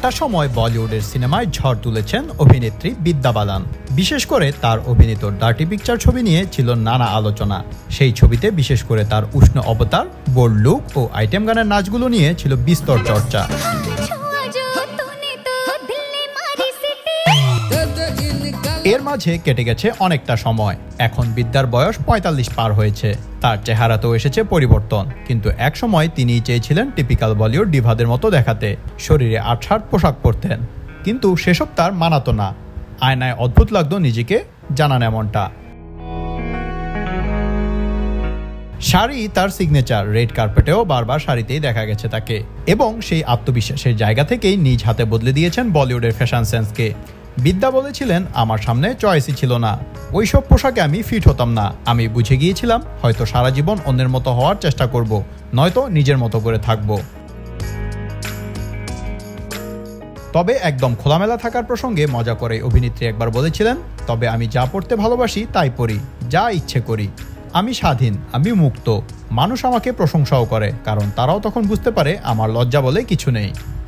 একটা সময় বলিউডের সিনেমায় ঝড় তুলেছেন অভিনেত্রী বিদ্যা বালান। বিশেষ করে তার অভিনীত ডার্টি পিকচার ছবি নিয়ে ছিল নানা আলোচনা। সেই ছবিতে বিশেষ করে তার উষ্ণ অবতার, বোল্ড লুক ও আইটেম গানের নাচগুলো নিয়ে ছিল বিস্তর চর্চা। এর মাঝে কেটে গেছে অনেকটা সময়। এখন বিদ্যার বয়স ৪৫ পার হয়েছে। তার চেহারাতেও এসেছে পরিবর্তন, কিন্তু এক সময় তিনি চেয়েছিলেন টিপিক্যাল বলিউড ডিভাদের মতো দেখাতে। শরীরে আটসাট পোশাক পরতেন, কিন্তু সেসব তার মানাতো না। আয়নায় অদ্ভুত লাগতো নিজেকে, জানান এমনটা। শাড়ি তার সিগনেচার, রেড কার্পেটেও বারবার শাড়িতেই দেখা গেছে তাকে, এবং সেই আত্মবিশ্বাসের জায়গা থেকেই নিজ হাতে বদলে দিয়েছেন বলিউডের ফ্যাশন সেন্সকে। বিদ্যা বলেছিলেন, আমার সামনে চয়েসই ছিল না, ওইসব পোশাকে আমি ফিট হতাম না। আমি বুঝে গিয়েছিলাম হয়তো সারা জীবন অন্যের মতো হওয়ার চেষ্টা করব, নয়তো নিজের মতো করে থাকব। তবে একদম খোলামেলা থাকার প্রসঙ্গে মজা করে অভিনেত্রী একবার বলেছিলেন, তবে আমি যা পড়তে ভালোবাসি তাই পড়ি, যা ইচ্ছে করি। আমি স্বাধীন, আমি মুক্ত। মানুষ আমাকে প্রশংসাও করে, কারণ তারাও তখন বুঝতে পারে আমার লজ্জা বলে কিছু নেই।